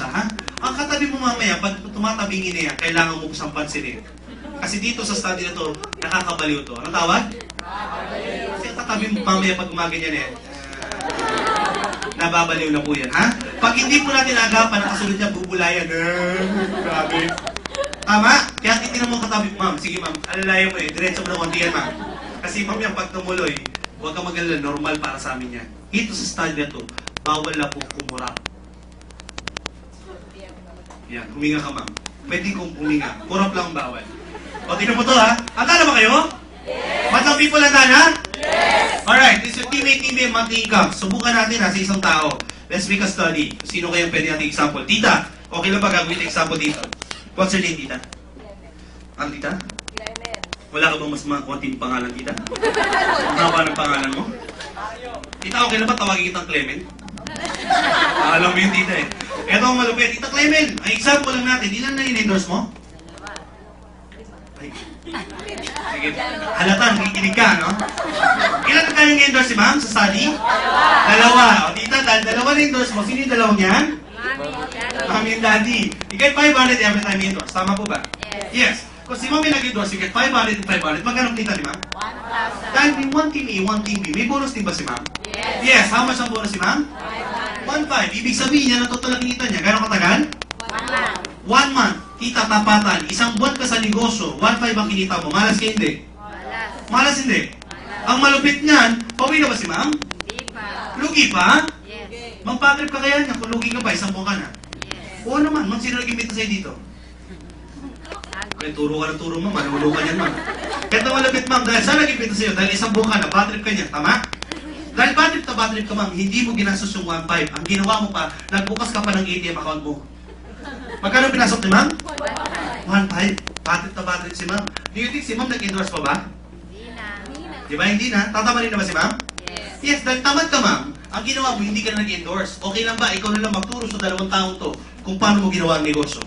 siya, ha? Ang katabi mo mamaya, pag tumatabingin niya, kailangan mo siyang pansinin. Kasi dito sa study na to, nakakabaliw to. Ano tawag? Kasi ang katabi mo mamaya, pag gumaganyan eh, nababaliw na po yan, ha? Pag hindi po natin agapan, nakasunod niya, bubulayan. Grabe. Tama? Kaya titignan mo katabi, ma'am, sige ma'am, alalayan mo eh, diretso mo na konti yan, ma'am. Kasi ma'am yung pag tumuloy, huwag kang mag-alala, normal para sa amin yan. Dito sa study na to, bawal na po kumurap. Yan, huminga ka ma'am. Pwede kong huminga. Kurap lang bawal. O, tignan mo to ha. Handa ba kayo? Yes! Batang people handa na? Yes! Alright, this is teammate monthly income. Subukan natin ha sa isang tao. Let's make a study. Sino kayang pwede natin example? Tita, okay lang ba gagawin example dito? What's your name, tita? Ano, tita? Wala ka bang mas konting pangalan, tita? Ano ba ng pangalan mo? Tita, okay lang ba tawagin kitang Clement? Alam mo yun, tita eh. Eto ang malupit. Tita Clement, ang example lang natin, ilan na in-endorse mo? Ay. Sige. Halata, nakikinig ka, no? Ilan na kayong endorse si ma'am sa study? Dalawa. O tita, dahil dalawa na-endorse mo, sino yung dalawang yan? Mami and daddy. You get 500 every time you endorse. Tama po ba? Yes. Kung si mami nag-endorse, you get 500 and 500. Magkano kita ni ma'am? 1,000. Dahil may 1 team A, 1 team B. May bonus din ba si ma'am? Yes. How much ang bonus si ma'am? 1,500. Ibig sabihin niya, total ang kita niya. Gano'ng katagal? 1 month. Kita tapatan. Isang buwan ka sa negosyo. 1,500 ang kinita mo. Malas ka hindi? Malas hindi? Ang malupit niyan, pauwi na ba si ma'am? Hindi pa. Lugi pa? Yes. Magpatrip ka kaya niya. Kung lugi ka ba, isang buwan ka na? Yes. Oo naman. Ma'am, sino nag-imbita sa'yo dito? Kaya turo ka ng turo, ma'am. Manulo ka niyan, ma'am. Kaya malupit, ma'am. Dahil saan nag-imbita sa'yo? Dahil isang buwan ka na. Patrip ka niya. Tama? Dahil patrip ka, ma'am. Hindi mo ginastos yung 1,500. Ang ginawa mo pa, nagbukas ka pa ng ATM account mo. Magkano pinasok ni ma'am? 1,500. Patrip si ma'am. Do you think si ma'am nag-endorse pa ba? Di ba hindi na? Tatamarin na ba si ma'am? Yes, dahil tamad ka ma'am. Ang ginawa mo, hindi ka na nag-endorse. Okay lang ba? Ikaw na lang magturo sa 2 taong to kung paano mo ginawa ang negosyo.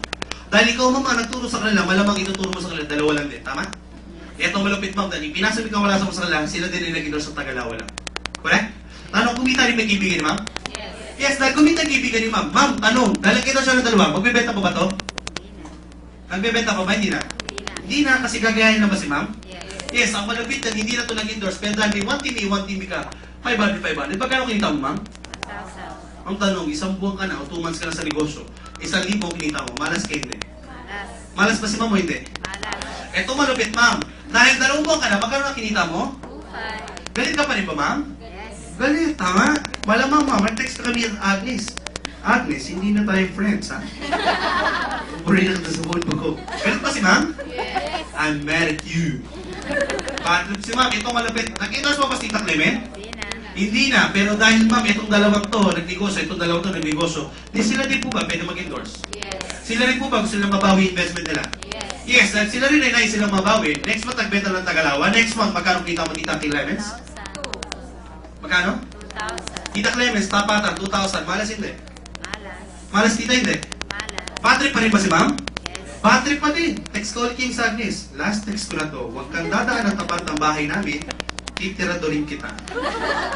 Dahil ikaw ma'am nagturo sa kanila, malamang ituturo mo sa kanila, 2 lang din. Tama? Ito malupit ma'am. Dahil pinasabik ka wala sa kanila, sila din yung nag-endorse sa Tagalawa lang. Correct? Tanong, kumita rin may kaibigan ni ma'am? Yes, dahil kumita ang kaibigan ni ma'am. Ma'am, tanong, dahil kita siya ng 2, magbibenta pa ba to? Nagbibenta pa ba? Hindi na? Hindi na, kasi gagayahin na ba si ma'am? Yes, ang malapit na hindi na ito nag-endorse, pero dahil may 1 team A, 1 team B ka, 500. Pagkano kinita mo, ma'am? 1,000. Ang tanong, isang buwan ka na o 2 months ka na sa negosyo, 1,000 kinita mo, malas ka hindi? Malas ba si ma'am o hindi? Malas. Ito malapit, ma'am. Dahil 2 buwan ka na, magkano na kinita mo? 2,500. Galit ka pa rin ba, ma'am? Yes. Galit, tama? Malamang, ma'am, mag-text ka kami at Agnes. Agnes, hindi na tayo friends, ha? Puri na kita sa phone ko. Galit pa si ma'am? Yes. I'm mad at you. Patrip si ma'am, ito malapit. Nag-endorse mo ba si Tita Clement? Hindi na. Pero dahil ma'am, itong dalawang to, nagnegosyo, itong dalawang to, nagnegosyo, di sila din po ba pwede mag-endorse? Yes. Sila rin po ba gusto nilang mabawi investment nila? Yes. Yes, dahil sila rin ay nais silang mabawi. Next month, nagbenta ng Tagalawa. Next month, magkano kita mo Tita Clemens? Magkano? 2,000. Tita Clemens, tapatan, 2,000. Malas hindi? Malas tita hindi? Malas. Patrip pa rin ba si ma'am? Yes. Patrip pa din. Text call King Agnes. Last text ko na to. Huwag kang dadaan ng tapat ng bahay namin. Titira rin kita.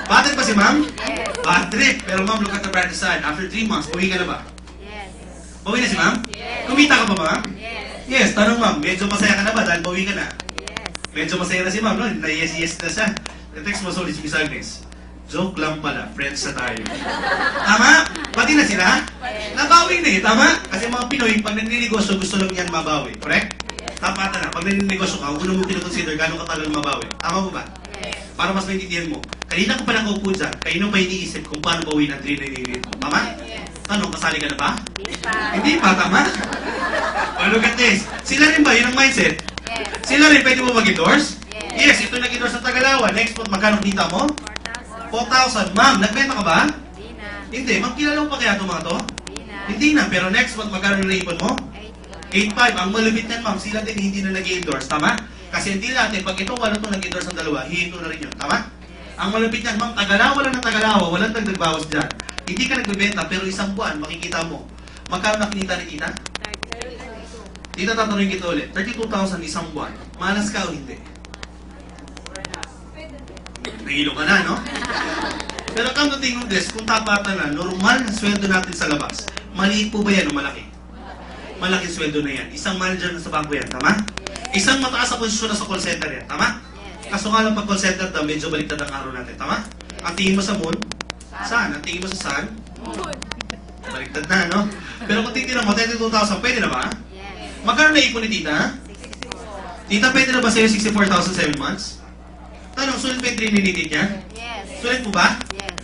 Patrip pa si ma'am? Yes. Patrip. Pero ma'am, look at the brighter side. After 3 months, uwi ka na ba? Yes. Bawi na si ma'am? Yes. Kumita ka pa ba ma'am? Yes. Yes. Tanong ma'am, medyo masaya ka na ba dahil bawi ka na? Yes. Medyo masaya na si ma'am, no? Na-yes na siya. Text mo sorry si Miss Agnes. Joke lang pala, friends na tayo. Tama? Pati na sila? Nabawi na eh, tama? Kasi mga Pinoy, pag naninegosyo, gusto lang yan mabawi. Correct? Tapatan na. Pag naninegosyo ka, una mo kinoconsider gano'ng katagal mabawi. Tama mo ba? Para mas maintindihan mo. Kanina ko pa nakaupo dyan, kanina pa iniisip kung paano bawi ng 3 na iniinit mo. Tama? Tanong, kasali ka na ba? Hindi pa, tama? Oh, look at this. Sila rin ba? Yun ang mindset? Sila rin, pwede mo mag-endorse? Yes, ito nag-endorse sa Tagalawa. Next month, magkano kita mo? 4,000. Ma'am, nagbenta ka ba? Hindi na. Hindi. Ma'am, kilala mo pa kaya itong mga to? Hindi na. Pero next month, magkano na ipon mo? 8,500. Ang malupit yan, ma'am. Sila din hindi na nag-endorse. Tama? Kasi hindi natin, pag ito, wala itong nag-endorse ng 2, hihinto na rin yun. Tama? Ang malupit yan, ma'am, Tagalawa lang ng Tagalawa. Walang dagdag-bawas dyan. Hindi ka nagbebenta, pero isang buwan, makikita mo. Magkano nakinita ni tita? 32. Tita, tatanungin kita ulit. 32,000 isang buwan. Malas ka o hindi? Nahilo ka na, no? Pero come to think of this, kung tapatan na, normal na sweldo natin sa labas, Maliit po ba yan o malaki? Malaking sweldo na yan. Isang manager na sa bangko yan, tama? Isang mataas na posisyon na sa call center yan, tama? Kaso nga lang pag call center daw, medyo baliktad ang araw natin, tama? Ang tingin mo sa moon? Saan? Ang tingin mo sa sun? Baliktad na, no? Pero kung titignan mo, 32,000, pwede na ba? Magkano na ipon ni tita? Tita, pwede na ba sa'yo 64,000 7 months? Tanong, sulit ba yung trininitit niya? Yes. Sulit mo ba? Yes.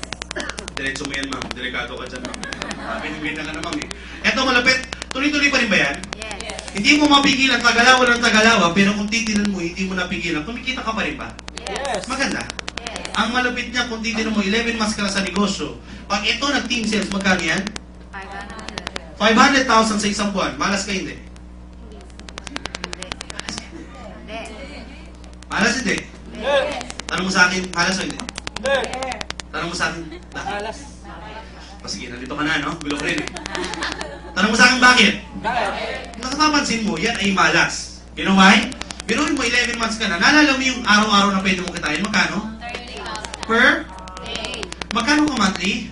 Diretso mo yan, ma'am. Delikado ka dyan, ma'am. Binibin na ka na, ma'am, eh. Eto, malapit. Tuloy-tuloy pa rin ba yan? Yes. Hindi mo mapigilan tagalawa ng tagalawa, pero kung titinan mo, hindi mo napigilan, kumikita ka pa rin ba? Yes. Maganda. Yes. Ang malapit niya, kung titinan mo, 11 months ka na sa negosyo. Pag ito nag-team sales, magkano yan? 500. 500,000 sa isang buwan. Malas ka hindi? Hindi. Malas hindi? Yes. Tanong mo sa akin, malas o hindi? Hindi. Tanong mo sa akin, bakit? Alas. O sige, nandito ka na, no? Gulo ko rin eh. Tanong mo sa akin, bakit? Bakit? Nakapapansin mo, yan ay malas. You know why? Biruin mo, 11 months ka na. Naalala mo yung araw-araw na pwede mong kitain. Magkano? 30,000. Per? Day. Magkano ka monthly?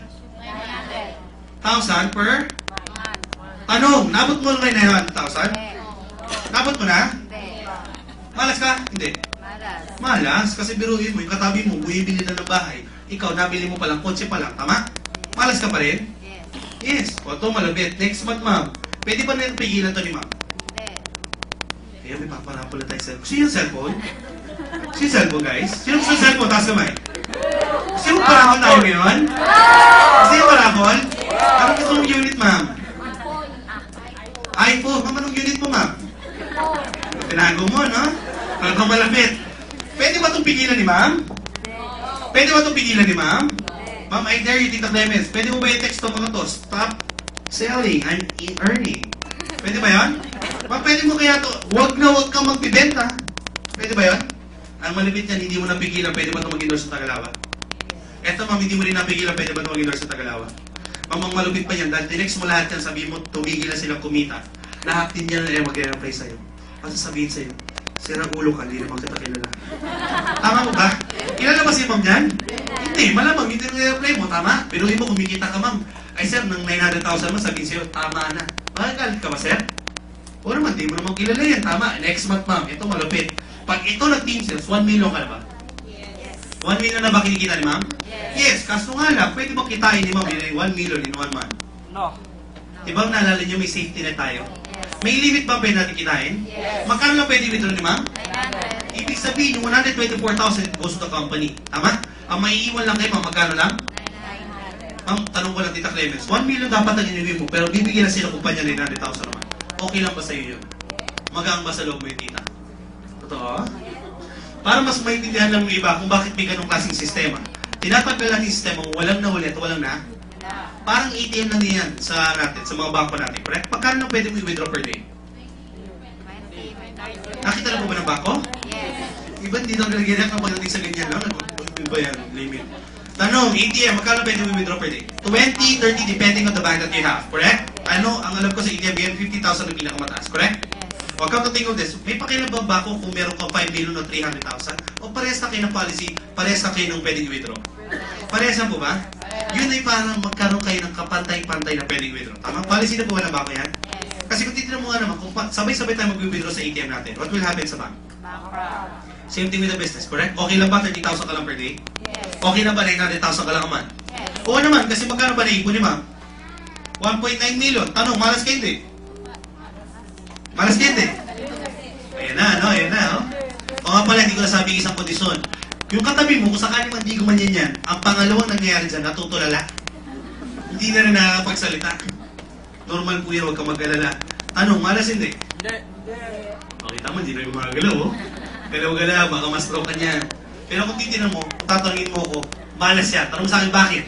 900. 1,000 per? Month. Tanong, nabot mo lang na 900,000? Hindi. Nabot mo na? Hindi. Malas ka? Hindi. Malas. Malas, kasi biruin mo, yung katabi mo, bumibili na ng bahay. Ikaw, nabili mo palang, kotse pa lang, tama? Malas ka pa rin? Yes. Yes. O, ito, malabit. Next month, ma'am. Pwede ba na pigilan to ni ma'am? Hindi. Kaya may paparapol na tayo sa cellphone. Sino yung cellphone? Sino yung cellphone, guys? Sino gusto yung cellphone? Taas kamay. Sino parapol tayo ngayon? Sino parapol? Ano gusto mong unit, ma'am? iPhone. Ma'am, anong unit mo, ma'am? Tinago mo, no? Ano malapit? Pwede ba itong pigilan ni ma'am? Pwede ba itong pigilan ni ma'am? Ma'am, I dare you, Tita Clemens. Pwede mo ba i-text to mga to? Stop selling. I'm earning. Pwede ba yan? Ma'am, pwede mo kaya to, wag kang magbibenta. Pwede ba yan? Ang malapit yan, hindi mo napigilan. Pwede ba ito mag-endorse sa Tagalawa? Eto, ma'am, hindi mo rin napigilan. Pwede ba ito mag-endorse sa Tagalawa? Ma'am, ang malupit pa yan. Dahil tinext mo lahat yan, sabihin mo, tumigil na silang kumita. Lahat din yan na mag-reply sa'yo. Kasi sabihin sa'yo, sirang ulo ka, hindi naman kita kilala. Tama mo ba? Kilala ba si ma'am dyan? Hindi, malamang hindi nag-reply mo, tama? Pero mo, kumikita ka ma'am. Ay sir, ng 900,000 mo, sabihin sa'yo, tama na. Magalit ka ba sir? O naman, di mo naman kilala yan, tama. Next month ma'am, ito malupit. Pag ito nag-team sales, 1 million ka na ba? Yes. 1 million na ba kinikita ni ma'am? Yes. Yes, kaso nga lang, pwede ba kitain ni ma'am yung 1 million in 1 month? No. Diba naalala nyo may safety net tayo? Yes. May limit ba pwede natin kitain? Yes. Magkano lang pwede withdraw ni ma'am? 900. Ibig sabihin, yung 124,000 goes to the company. Tama? Ang maiiwan lang kayo, ma'am, magkano lang? 900. Ma'am, tanong ko lang, Tita Clemens, 1 million dapat ang iniwi mo, pero bibigyan na sila kumpanya ng 900,000 naman. Okay lang ba sa'yo yun? Magaan ba sa loob mo yung tita? Totoo? Para mas maintindihan lang yung iba kung bakit may ganong klaseng sistema. Tinatanggal lang yung sistema, walang na ulit, walang na. Parang ATM lang yan sa natin, sa mga bangko natin, correct? Pagkano lang pwede mo i-withdraw per day? 20. Nakita na po ba ng bangko? Yes. Iba hindi daw nalagyan ka pagdating sa ganyan, no? Ano ba yan? Limit. Tanong, ATM, magkano pwede mo i-withdraw per day? 20, 30, depending on the bank that you have, correct? Ano, ang alam ko sa ATM, yan 50,000 ang pinakamataas, correct? O, come to think of this, may pakialam ba ako kung meron kang 5 million o 300,000? O parehas na kayo ng policy, parehas na kayo ng pwedeng i-withdraw? Parehas na po ba? Yun ay parang magkaroon kayo ng kapantay-pantay na pwedeng i-withdraw. Tama? Policy na po ba ba ako yan? Yes. Kasi kung titignan mo nga naman, kung sabay-sabay tayo mag-withdraw sa ATM natin, what will happen sa bank? Bankrupt. Same thing with the business, correct? Okay lang ba 30,000 ka lang per day? Yes. Okay lang ba 900,000 ka lang a month? Yes. Oo naman, kasi magkano ba naipon ni ma'am? 1.9 million. Tanong, malas ka hindi? Malas ka hindi? Ayan na, no? Ayan na, oh. O nga pala, hindi ko nasabing isang kondisyon. Yung katabi mo, kung sakaling man di gumanyan yan, ang pangalawang nangyayari dyan, natutulala. Hindi na rin nakakapagsalita. Normal po yan, huwag ka mag-alala. Tanong, malas hindi? Hindi. Makita mo, hindi na yung mga galaw, oh. Galaw-galaw, baka ma-stroke ka niya. Pero kung titinan mo, kung tatanungin mo ako, malas yan. Tanong sa akin, bakit?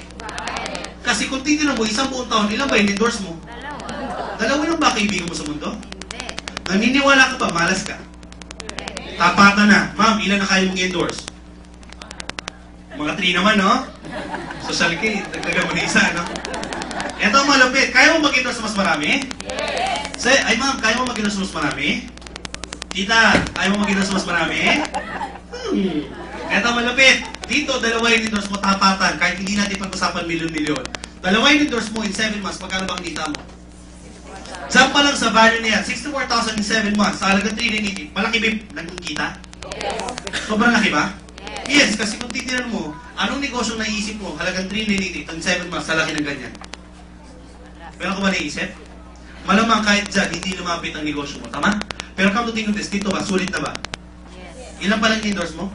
Kasi kung titinan mo, isang buong taon, ilan ba in-endorse mo? Dalawa. Dalawa lang ba kaibigan mo sa mundo? Hindi. Naniniwala ka ba, malas ka? Tapatan na. Ma'am, ilan na kayo mong endorse? Mga 3 naman, no? Social key, dagdagan mo na isa, no? Ito ang malupit. Kaya mo mag-endorse mas marami? Yes! Ay ma'am, kaya mo mag-endorse mas marami? Tita, kaya mo mag-endorse mas marami? Ito ang malupit. Dito, dalawa yung endorse mo tapatan. Kahit hindi natin pag-usapan milyon-milyon. Dalawa yung endorse mo in 7 months, magkano ba ang kita mo? Jump pa lang sa value niya, 64,000 in 7 months, sa halagang 380. Malaki ba yung naging kita? Sobrang laki ba? Yes, kasi kung titinan mo, anong negosyo naisip mo, halagang 380 in 7 months, sa laki ng ganyan? Meron ka ba naisip? Malamang kahit dyan, hindi lumapit ang negosyo mo, tama? Pero come to think of this, dito ba, sulit na ba? Ilan pa lang endorse mo?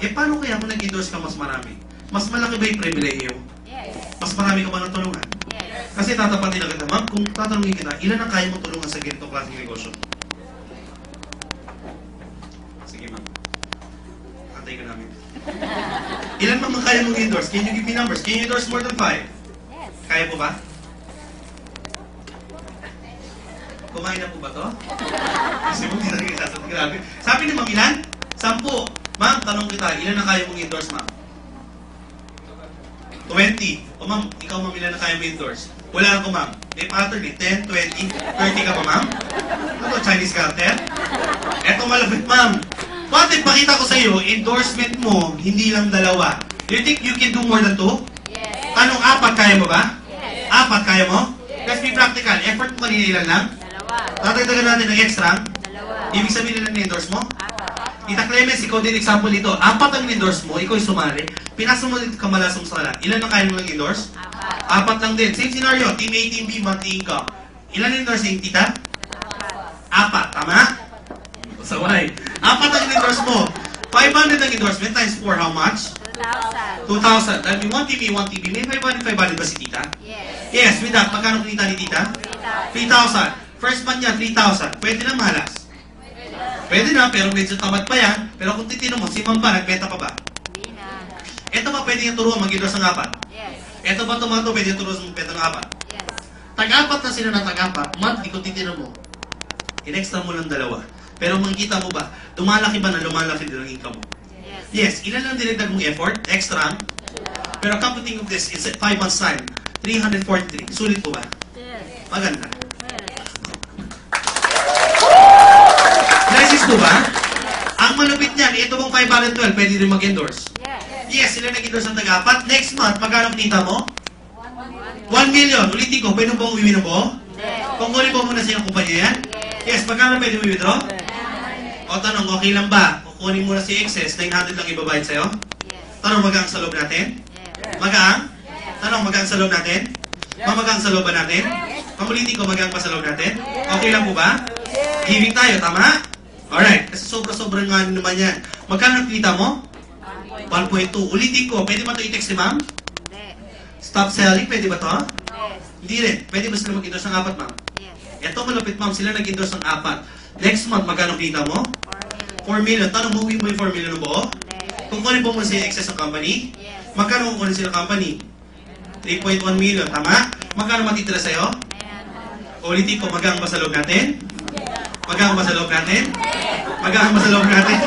Paano kaya kung nag-endorse ka mas marami? Mas malaki ba yung privilege mo? Mas marami ka ba ng tulungan? Kasi tatapatin na kita, ma'am, kung tatanungin kita, ilan ang kaya mong tulungan sa ganitong klaseng negosyo? Sige, ma'am. Antay ka namin. Ilan ma'am ang kaya mong endorse? Can you give me numbers? Can you endorse more than 5? Kaya po ba? Kumain na po ba to? Kasi mo, hindi na nagkasasat. Grabe. Sabi ni ma'am, ilan? 10. Ma'am, tanong kita, ilan ang kaya mong endorse, ma'am? 20. O ma'am, ikaw ma'am, ilan ang kaya mong endorse? Wala ako, ma'am. May pattern eh. 10, 20, 30 ka pa, ma'am? Ano, Chinese cartel? Eto malapit, ma'am. What if pakita ko sa iyo, endorsement mo, hindi lang 2. You think you can do more than 2? Tanong, 4 kaya mo ba? 4 kaya mo? Let's be practical. Effort mo kanina ilan lang? Tatagdagan natin ng extra. Ibig sabihin nila ni-endorse mo? Tita Clemens, ikaw din example dito. 4 ang endorse mo, ikaw yung sumari. Pinasa mo dito kamalasong sa kala. Ilan ang kaya mo lang endorse? 4 lang din. Same scenario. Team A, Team B, monthly income. Ilan endorse yung tita? 4. Tama? Saway. 4 ang endorse mo. 500 ang endorsement times 4, how much? 2,000. Dahil may 1 TV, 1 TV. May 500 ba si tita? Yes, with that, magkano kinita ni tita? 3,000. First month niya, 3,000. Pwede na malas. Pwede na, pero medyo tamad pa yan. Pero kung titino mo, si ma'am ba, nagbenta pa ba? Ito ba pwede yung turuan mag-endorse ng 4? Ito ba tomato pwede yung turuan mag-benta ng 4? Tag-4 na sila ng tag-4. Monthly, kung titino mo, in-extra mo lang 2. Pero makikita mo ba, lumalaki ba na lumalaki din ang income mo? Yes, ilan lang dinagdag mong effort? Extra. Pero come to think of this, it's 5 months time. 343. Sulit po ba? Maganda. Nice po ba? Ang malupit niyan, ito bang 512, pwede rin mag-endorse? Yes, sila nag-endorse ng tag-4. Next month, magkano kita mo? 1 million. Ulitin ko, pwede mo bang uwiwi ng buo? Kung ulit mo muna sa iyong kumpanya yan? Yes, magkano pwede mo withdraw? O tanong, okay lang ba? Kukunin mo na si excess, 900 lang ibabayad sa'yo? Tanong, magang sa loob natin? Magang? Tanong, magang sa loob natin? Mamagang sa loob ba natin? Pamulitin ko, magang pa sa loob natin? Okay lang po ba? Giving tayo, tama? Alright, kasi sobra-sobra nga naman yan. Magkano nakikita mo? 1.2. Ulitin ko, pwede ba ito i-text si ma'am? Stop selling, pwede ba ito? Hindi rin. Pwede ba sila mag-endorse ng 4, ma'am? Ito malapit, ma'am, sila nag-endorse ng 4. Next month, magkano kita mo? 4 million. Tanong, huwi mo yung 4 million ng buo? Kung kunin po mo sa excess ng company, magkano kung kunin sila company? 3.1 million, tama? Magkano matitira sa'yo? Ulitin ko, magang ba sa loob natin? Magang ba sa loob natin? Magang ba sa loob natin?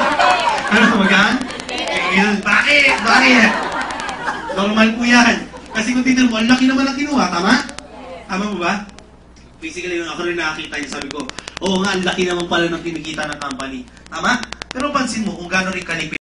Ano, magang? Bakit? Bakit? Normal po yan. Kasi kung titignan mo, ang laki naman ang kinuha, tama? Tama po ba? Basically, yung ako rin nakakita yun, sabi ko, oo nga, ang laki naman pala ng kinikita ng company. Tama? Pero pansin mo kung gano'n rin kalipin